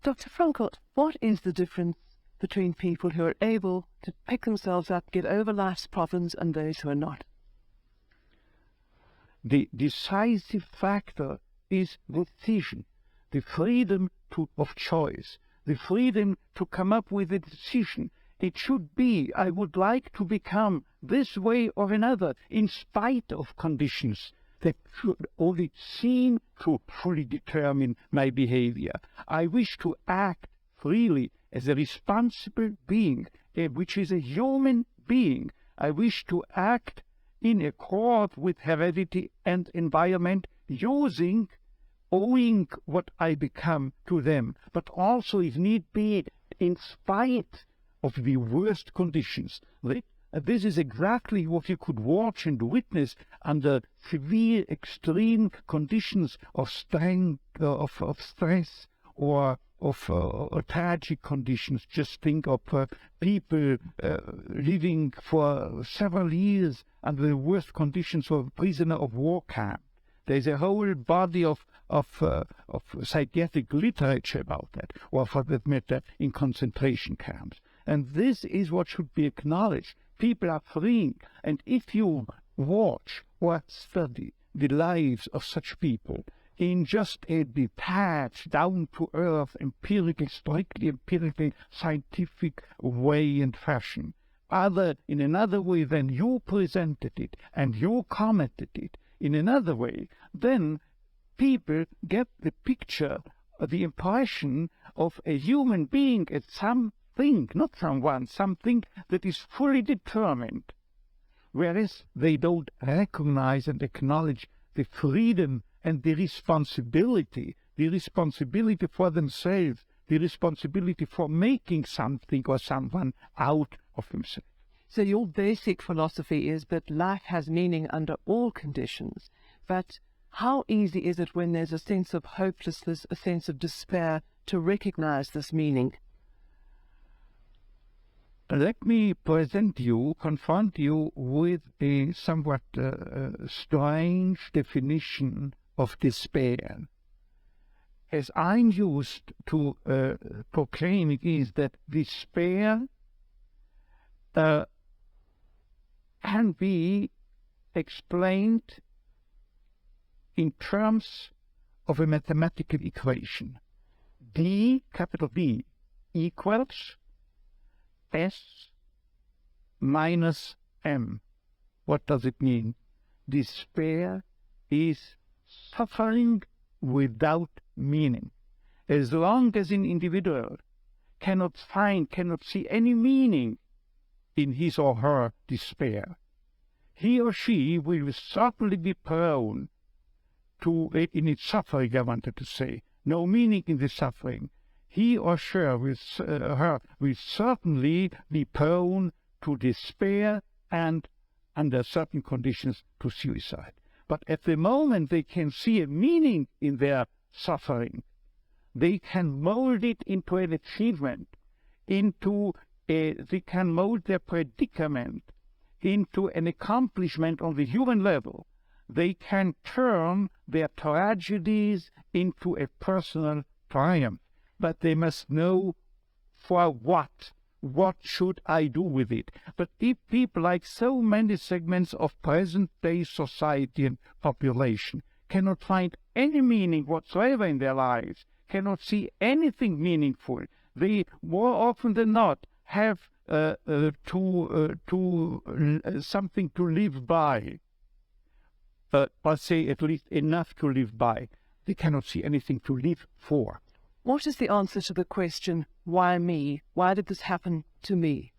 Dr. Frankl, what is the difference between people who are able to pick themselves up, get over life's problems, and those who are not? The decisive factor is decision, the freedom of choice, the freedom to come up with a decision. It should be, I would like to become this way or another, in spite of conditions that should only seem to fully determine my behavior. I wish to act freely as a responsible being, which is a human being. I wish to act in accord with heredity and environment, owing what I become to them, but also, if need be, in spite of the worst conditions. This is exactly what you could watch and witness under severe, extreme conditions of stress or of tragic conditions. Just think of people living for several years under the worst conditions of a prisoner of war camp. There's a whole body of psychiatric literature about that, or for that matter, in concentration camps. And this is what should be acknowledged. People are free, and if you watch or study the lives of such people in just a detached, down-to-earth, strictly empirical, scientific way and fashion, in another way than you presented it and you commented it, in another way, then people get the picture, the impression of a human being as something, not someone, something that is fully determined, whereas they don't recognize and acknowledge the freedom and the responsibility for themselves, the responsibility for making something or someone out of themselves. So your basic philosophy is that life has meaning under all conditions, but how easy is it when there's a sense of hopelessness, a sense of despair, to recognize this meaning? Let me confront you with a somewhat strange definition of despair. As I'm used to proclaim it, is that despair can be explained in terms of a mathematical equation. D, capital D, equals S minus M. What does it mean? Despair is suffering without meaning. As long as an individual cannot see any meaning in his or her despair, he or she will certainly be prone to, in its suffering, I wanted to say, no meaning in the suffering. He or she will certainly be prone to despair and, under certain conditions, to suicide. But at the moment they can see a meaning in their suffering, they can mold it into an achievement, they can mold their predicament into an accomplishment on the human level. They can turn their tragedies into a personal triumph. But they must know for what. What should I do with it? But if people, like so many segments of present-day society and population, cannot find any meaning whatsoever in their lives, cannot see anything meaningful, they more often than not have something to live by, or say at least enough to live by. They cannot see anything to live for. What is the answer to the question, why me? Why did this happen to me?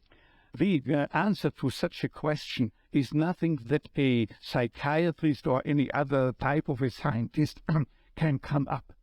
The answer to such a question is nothing that a psychiatrist or any other type of a scientist can come up.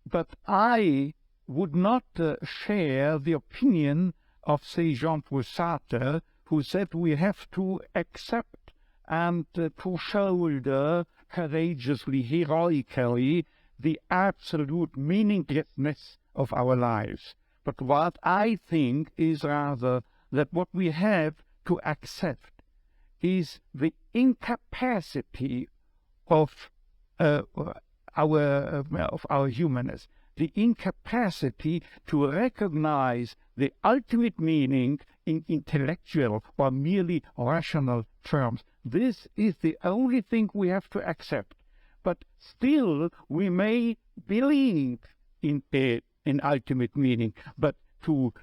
But I would not share the opinion of, say, Jean-Paul Sartre, who said we have to accept and to shoulder courageously, heroically, the absolute meaninglessness of our lives. But what I think is rather that what we have to accept is the incapacity of our humanness, the incapacity to recognize the ultimate meaning in intellectual or merely rational terms. This is the only thing we have to accept. But still, we may believe in an ultimate meaning, but to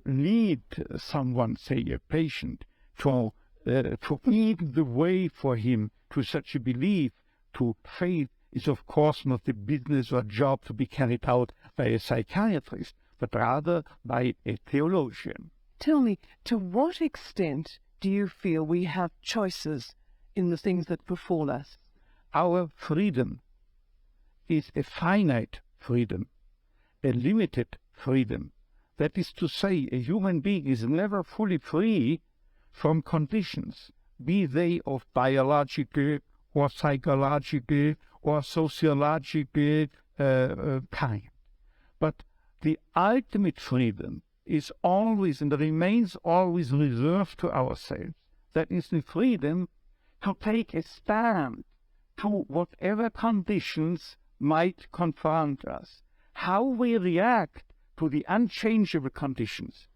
lead someone, say a patient, to lead the way for him to such a belief, to faith, is of course not the business or job to be carried out by a psychiatrist, but rather by a theologian. Tell me, to what extent do you feel we have choices in the things that befall us? Our freedom is a finite freedom, a limited freedom. That is to say, a human being is never fully free from conditions, be they of biological or psychological or sociological kind. But the ultimate freedom is always and remains always reserved to ourselves. That is the freedom to take a stand to whatever conditions might confront us. How we react to the unchangeable conditions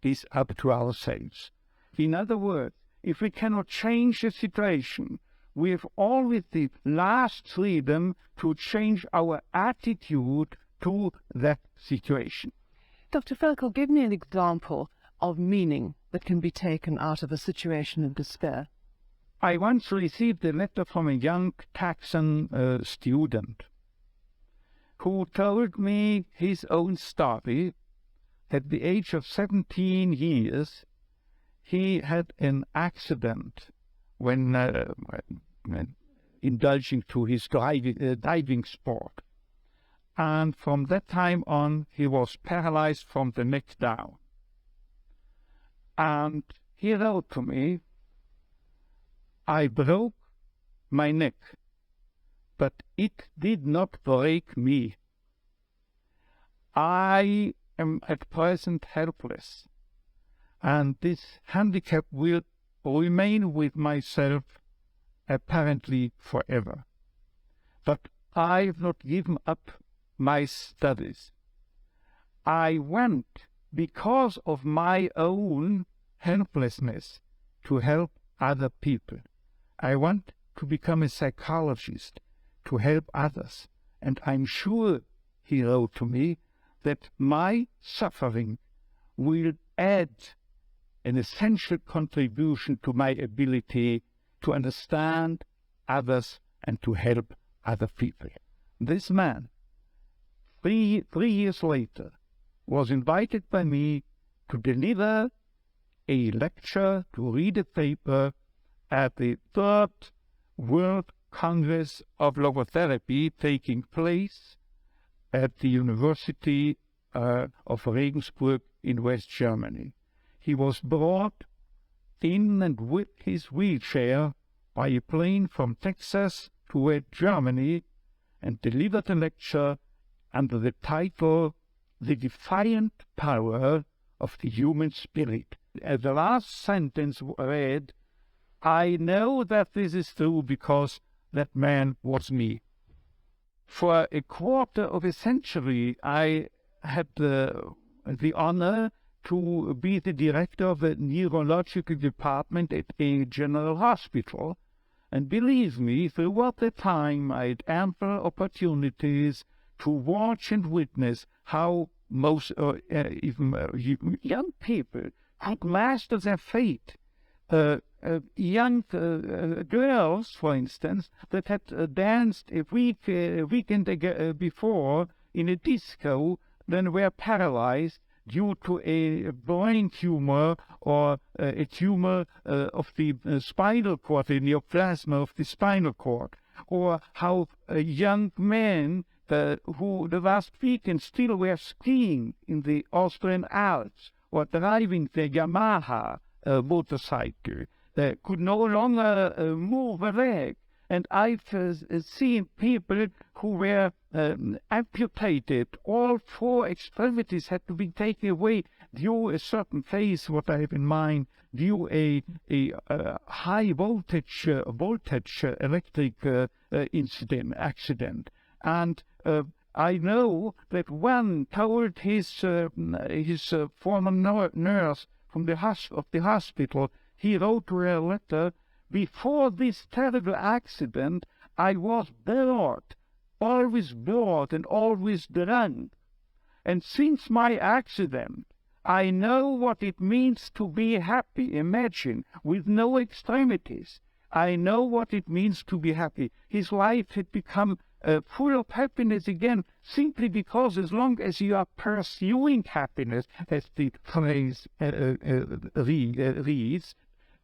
is up to ourselves. In other words, if we cannot change the situation, we have always the last freedom to change our attitude to that situation. Dr. Frankl, give me an example of meaning that can be taken out of a situation of despair. I once received a letter from a young Texan student who told me his own story. At the age of 17 years, he had an accident when indulging to his diving sport. And from that time on, he was paralyzed from the neck down. And he wrote to me, "I broke my neck, but it did not break me. I am at present helpless, and this handicap will remain with myself apparently forever. But I have not given up my studies. I went, because of my own helplessness, to help other people. I want to become a psychologist, to help others. And I'm sure," he wrote to me, "that my suffering will add an essential contribution to my ability to understand others and to help other people." This man, three years later, was invited by me to deliver a lecture, to read a paper at the 3rd World Congress of Logotherapy taking place at the University of Regensburg in West Germany. He was brought in and with his wheelchair by a plane from Texas to West Germany and delivered a lecture under the title "The Defiant Power of the Human Spirit." The last sentence read, "I know that this is true because that man was me." For a quarter of a century, I had the honor to be the director of the neurological department at a general hospital. And believe me, throughout the time I had ample opportunities to watch and witness how most, even young people could master their fate. Young girls, for instance, that had danced a weekend before in a disco, then were paralyzed due to a brain tumor or a tumor of the spinal cord, the neoplasm of the spinal cord, or how young men who the last weekend still were skiing in the Austrian Alps or driving the Yamaha motorcycle, could no longer move a leg. And I've seen people who were amputated. All 4 extremities had to be taken away due a certain phase, what I have in mind, due a high voltage electric accident. And I know that one told his former nurse from the hospital, he wrote to her a letter, "Before this terrible accident, I was bored, always bored and always drunk. And since my accident, I know what it means to be happy, imagine, with no extremities. I know what it means to be happy." His life had become full of happiness again, simply because as long as you are pursuing happiness, as the phrase reads,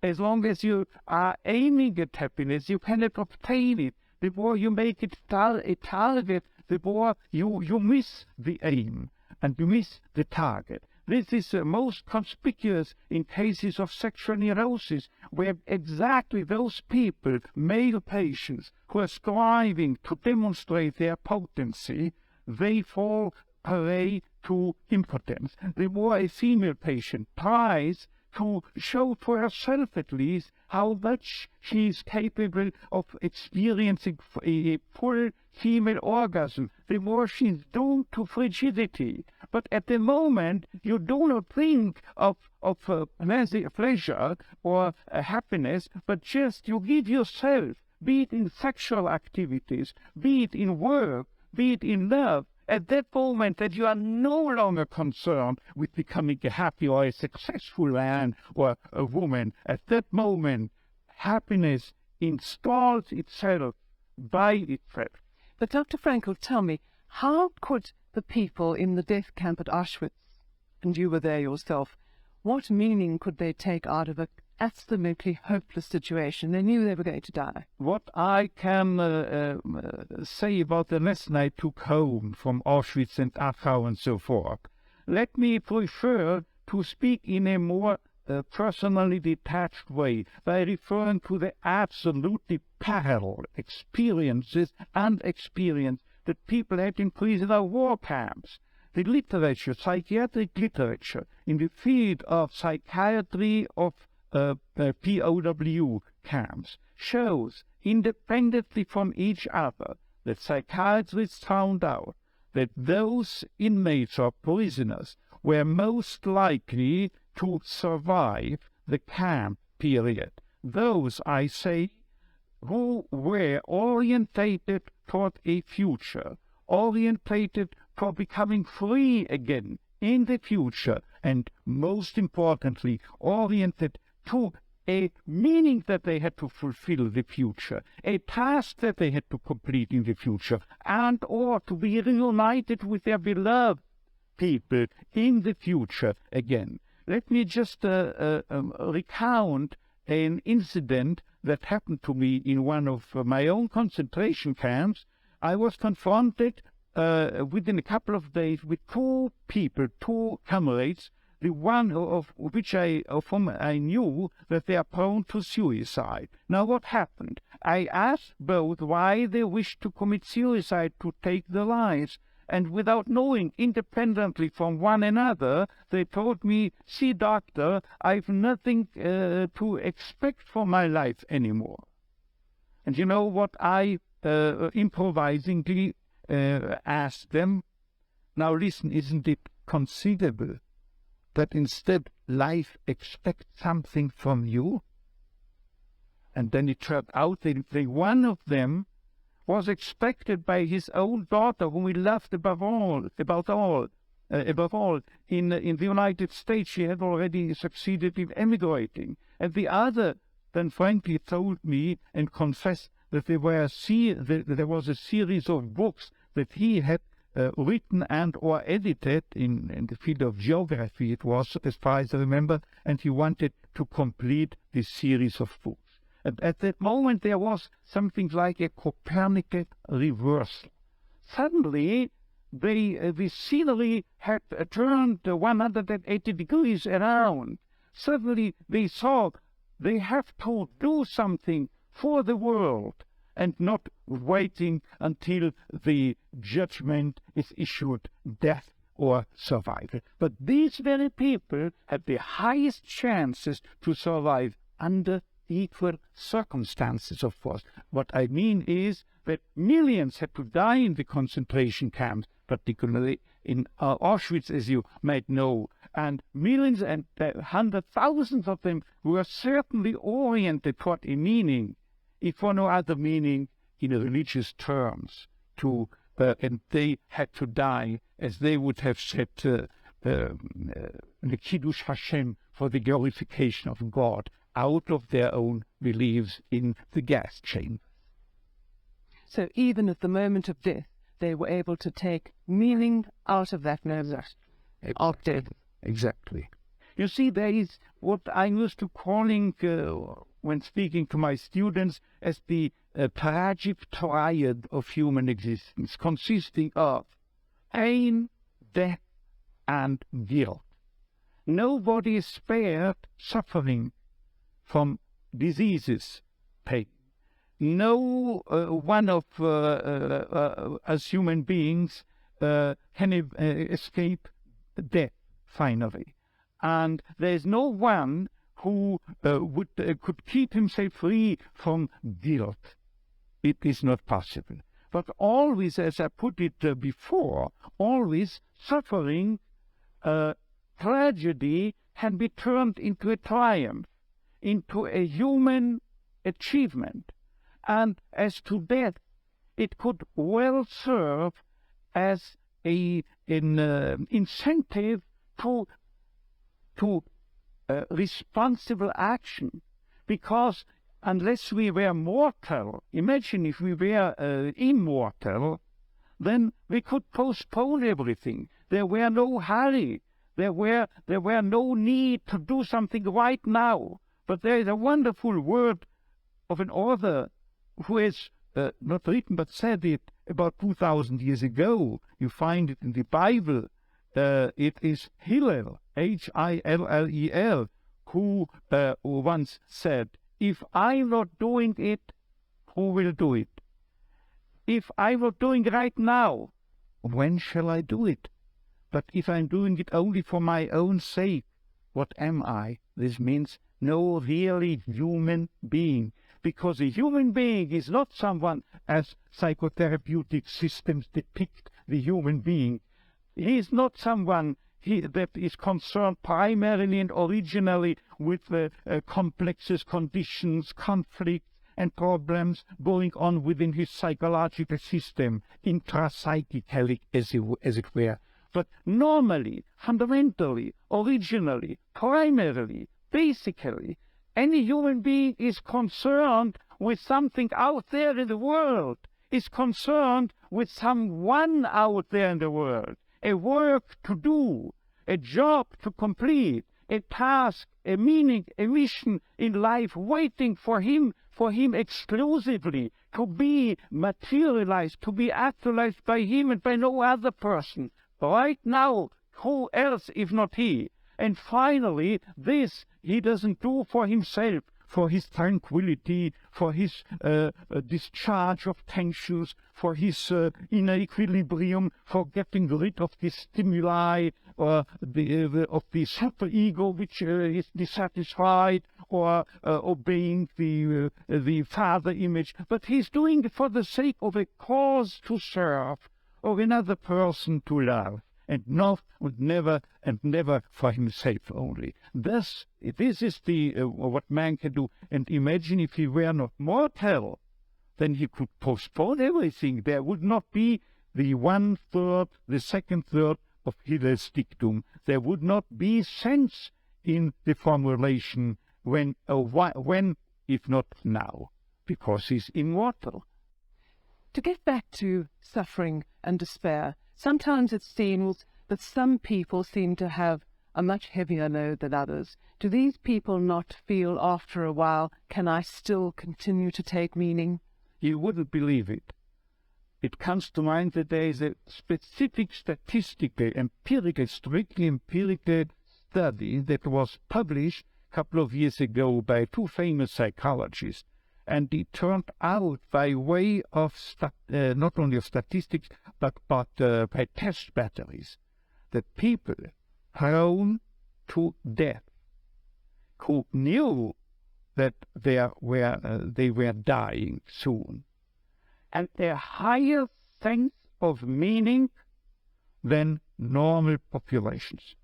as long as you are aiming at happiness, you cannot obtain it. The more you make it a target, the more you miss the aim and you miss the target. This is most conspicuous in cases of sexual neurosis, where exactly those people, male patients, who are striving to demonstrate their potency, they fall prey to impotence. The more a female patient tries to show for herself at least how much she is capable of experiencing a full female orgasm, the more she is doomed to frigidity. But at the moment, you do not think of pleasure or happiness, but just you give yourself, be it in sexual activities, be it in work, be it in love, at that moment that you are no longer concerned with becoming a happy or a successful man or a woman. At that moment, happiness installs itself by itself. But Dr. Frankl, tell me, how could the people in the death camp at Auschwitz, and you were there yourself, what meaning could they take out of an absolutely hopeless situation? They knew they were going to die. What I can say about the lesson I took home from Auschwitz and Dachau and so forth, let me prefer to speak in a more personally detached way by referring to the absolutely parallel experiences and experience that people had in prisoner war camps. The literature, psychiatric literature in the field of psychiatry of POW camps shows, independently from each other, that psychiatrists found out that those inmates or prisoners were most likely to survive the camp period. Those, I say, who were orientated toward a future, orientated for becoming free again in the future, and most importantly, oriented to a meaning that they had to fulfill in the future, a task that they had to complete in the future, and or to be reunited with their beloved people in the future again. Let me just recount an incident that happened to me in one of my own concentration camps. I was confronted within a couple of days with two comrades, the one of whom I knew that they are prone to suicide. Now what happened? I asked both why they wished to commit suicide, to take their lives, and without knowing, independently from one another, they told me, "See, doctor, I've nothing to expect from my life anymore." And you know what I improvisingly asked them? "Now listen, isn't it conceivable that instead life expects something from you?" And then it turned out that one of them was expected by his own daughter, whom he loved above all. In the United States, she had already succeeded in emigrating. And the other then frankly told me and confessed that there was a series of books that he had written and or edited in the field of geography, it was, as far as I remember, and he wanted to complete this series of books. And at that moment there was something like a Copernican reversal. Suddenly the scenery had turned 180 degrees around. Suddenly they saw they have to do something for the world and not waiting until the judgment is issued, death or survival. But these very people had the highest chances to survive under equal circumstances, of course. What I mean is that millions had to die in the concentration camps, particularly in Auschwitz, as you might know, and millions and hundred thousands of them were certainly oriented toward a meaning, if for no other meaning, in religious terms, and they had to die, as they would have said, the Kiddush Hashem, for the glorification of God, out of their own beliefs in the gas chamber. So even at the moment of death, they were able to take meaning out of that moment of death. Exactly. You see, there is what I used to calling, when speaking to my students, as the tragic triad of human existence, consisting of pain, death, and guilt. Nobody is spared suffering from diseases, pain. No one of us human beings can escape death, finally. And there is no one who could keep himself free from guilt. It is not possible. But always, as I put it before, always suffering, tragedy can be turned into a triumph, into a human achievement. And as to death, it could well serve as an incentive to responsible action, because unless we were mortal, imagine if we were immortal, then we could postpone everything. There were no hurry. There were no need to do something right now. But there is a wonderful word of an author who has not written but said it about 2,000 years ago. You find it in the Bible. It is Hillel, Hillel, who once said, "If I'm not doing it, who will do it? If I'm not doing it right now, when shall I do it? But if I'm doing it only for my own sake, what am I?" This means no really human being, because a human being is not someone, as psychotherapeutic systems depict the human being. He is not someone that is concerned primarily and originally with complexes, conditions, conflicts, and problems going on within his psychological system, intrapsychically, as it were. But normally, fundamentally, originally, primarily, basically, any human being is concerned with something out there in the world, is concerned with someone out there in the world, a work to do, a job to complete, a task, a meaning, a mission in life waiting for him exclusively, to be materialized, to be actualized by him and by no other person. Right now, who else if not he? And finally, this he doesn't do for himself, for his tranquility, for his discharge of tensions, for his inner equilibrium, for getting rid of the stimuli or of the superego which is dissatisfied, or obeying the father image. But he's doing it for the sake of a cause to serve, of another person to love, and never for himself only. Thus, this is what man can do. And imagine if he were not mortal, then he could postpone everything. There would not be the 1/3, the 2/3 of Hillel's dictum. There would not be sense in the formulation when, if not now, because he's immortal. To get back to suffering and despair, sometimes it seems that some people seem to have a much heavier load than others. Do these people not feel after a while, can I still continue to take meaning? You wouldn't believe it. It comes to mind that there is a specific statistical, strictly empirical study that was published a couple of years ago by two famous psychologists. And it turned out, by way of not only of statistics, but by test batteries, that people prone to death, who knew that they were dying soon, and a higher sense of meaning than normal populations.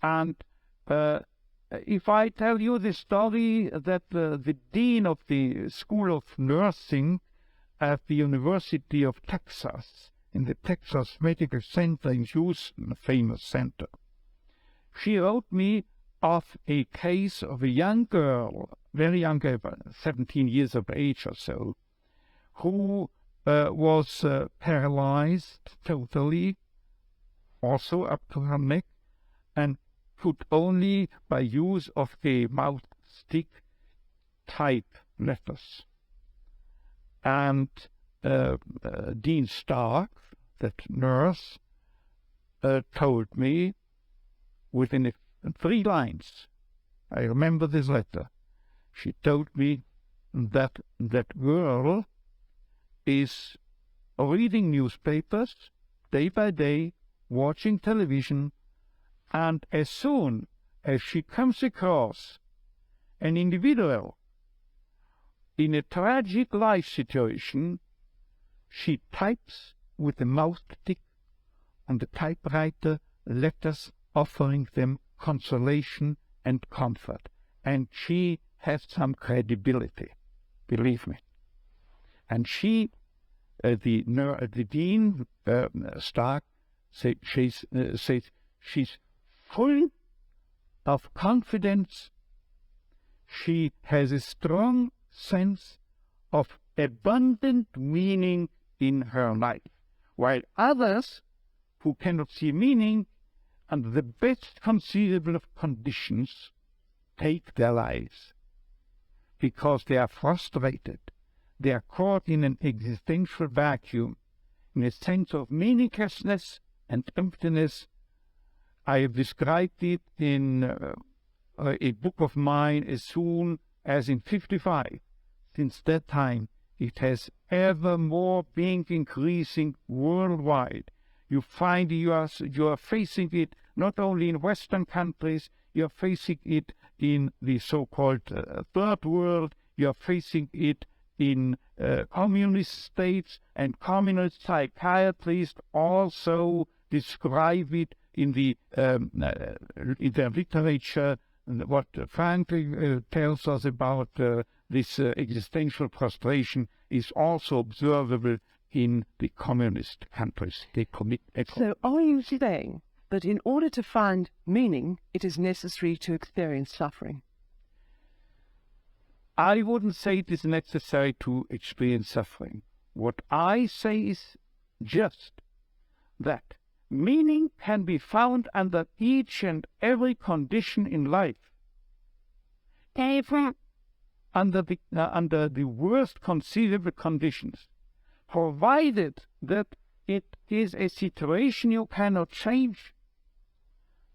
And if I tell you the story that the dean of the School of Nursing at the University of Texas, in the Texas Medical Center in Houston, a famous center, she wrote me of a case of a young girl, very young girl, 17 years of age or so, who was paralyzed totally, also up to her neck, and could only, by use of a mouth stick, type letters. And Dean Stark, that nurse, told me within 3 lines, I remember this letter, she told me that that girl is reading newspapers day by day, watching television, and as soon as she comes across an individual in a tragic life situation, she types with a mouse stick on the typewriter letters offering them consolation and comfort. And she has some credibility, believe me. And she, the Dean Stark, says she's full of confidence. She has a strong sense of abundant meaning in her life, while others who cannot see meaning under the best conceivable of conditions take their lives because they are frustrated. They are caught in an existential vacuum, in a sense of meaninglessness and emptiness. I have described it in a book of mine as soon as in 55. Since that time, it has ever more been increasing worldwide. You find you are facing it not only in Western countries, you are facing it in the so-called third world, you are facing it in communist states, and communist psychiatrists also describe it in their literature. What Frankl tells us about this existential prostration is also observable in the communist countries. They commit. So are you saying that in order to find meaning, it is necessary to experience suffering? I wouldn't say it is necessary to experience suffering. What I say is just that meaning can be found under each and every condition in life, even under the worst conceivable conditions, provided that it is a situation you cannot change.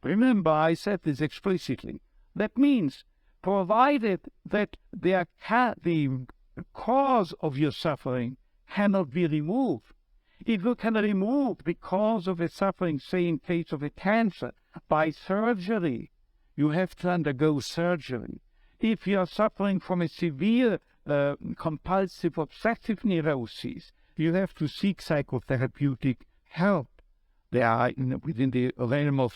Remember, I said this explicitly. That means, provided that the cause of your suffering cannot be removed. If you can remove the cause of a suffering, say in case of a cancer, by surgery, you have to undergo surgery. If you are suffering from a severe compulsive obsessive neurosis, you have to seek psychotherapeutic help. There are, within the realm of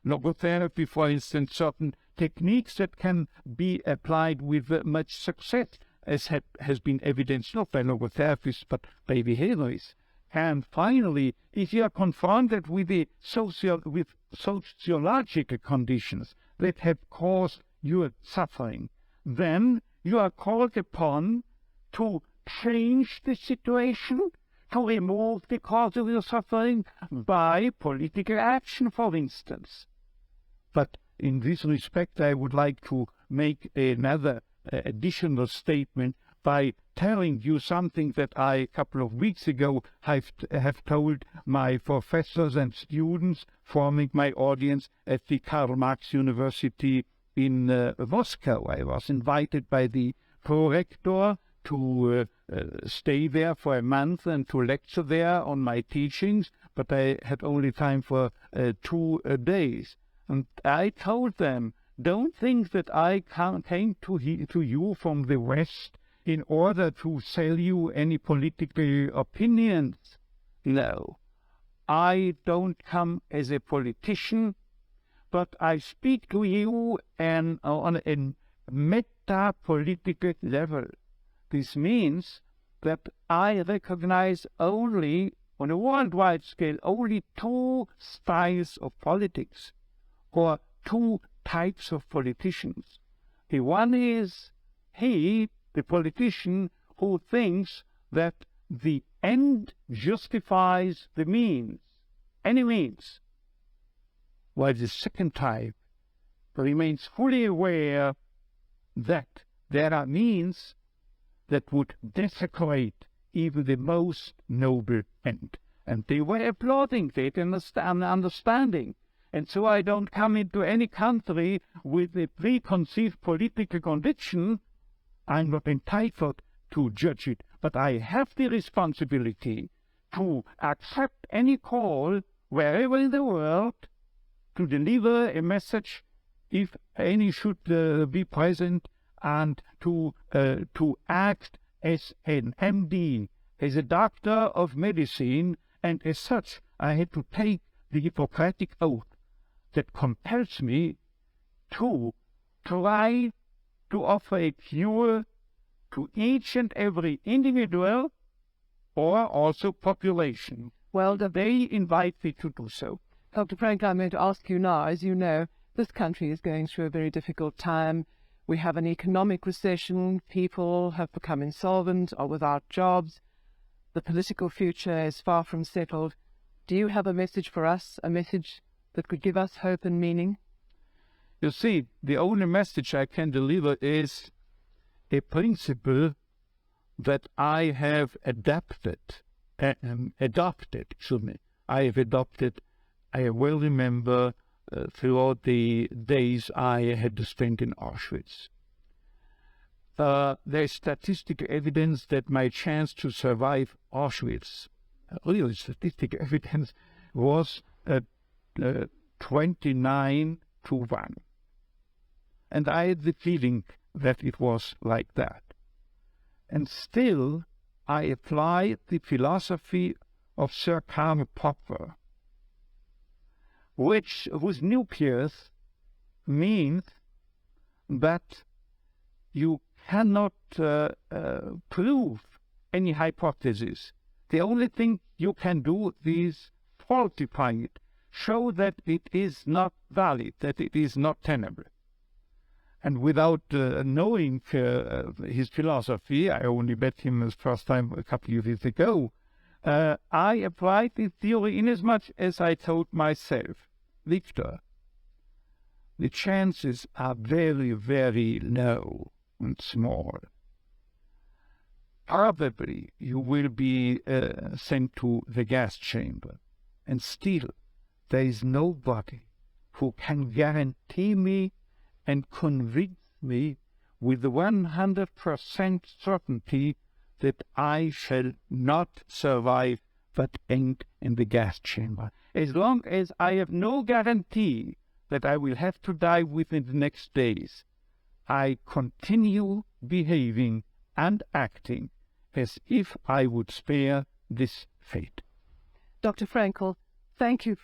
logotherapy, for instance, certain techniques that can be applied with much success, as has been evidenced not by logotherapists but by behaviorists. And finally, if you are confronted with sociological conditions that have caused your suffering, then you are called upon to change the situation, to remove the cause of your suffering by political action, for instance. But in this respect, I would like to make another additional statement by telling you something that I, a couple of weeks ago, have told my professors and students forming my audience at the Karl Marx University in Moscow. I was invited by the prorector to stay there for a month and to lecture there on my teachings, but I had only time for 2 days. And I told them don't think that I came to you from the West in order to sell you any political opinions. No, I don't come as a politician, but I speak to you on a meta-political level. This means that I recognize only, on a worldwide scale, only two styles of politics, or two types of politicians. The one is he, the politician, who thinks that the end justifies the means, any means, while the second type remains fully aware that there are means that would desecrate even the most noble end. And they were applauding that and understanding. And so I don't come into any country with a preconceived political conviction. I'm not entitled to judge it, but I have the responsibility to accept any call wherever in the world to deliver a message, if any should be present, and to act as an MD, as a doctor of medicine, and as such I had to take the Hippocratic oath that compels me to try to offer a cure to each and every individual or also population. Well, they invite me to do so. Dr. Frankl, I'm going to ask you now, as you know, this country is going through a very difficult time. We have an economic recession, people have become insolvent or without jobs. The political future is far from settled. Do you have a message for us, a message that could give us hope and meaning? You see, the only message I can deliver is a principle that I have adopted. I have adopted. I well remember throughout the days I had to spend in Auschwitz. There is statistical evidence that my chance to survive Auschwitz, real statistical evidence, was 29 to 1. And I had the feeling that it was like that. And still, I applied the philosophy of Sir Karl Popper, whose nucleus means that you cannot prove any hypothesis. The only thing you can do is falsify it, show that it is not valid, that it is not tenable. And without knowing his philosophy, I only met him the first time a couple of years ago, I applied this theory inasmuch as I told myself, Viktor, the chances are very, very low and small. Probably you will be sent to the gas chamber, and still there is nobody who can guarantee me and convince me with 100% certainty that I shall not survive but end in the gas chamber. As long as I have no guarantee that I will have to die within the next days, I continue behaving and acting as if I would spare this fate. Dr. Frankl, thank you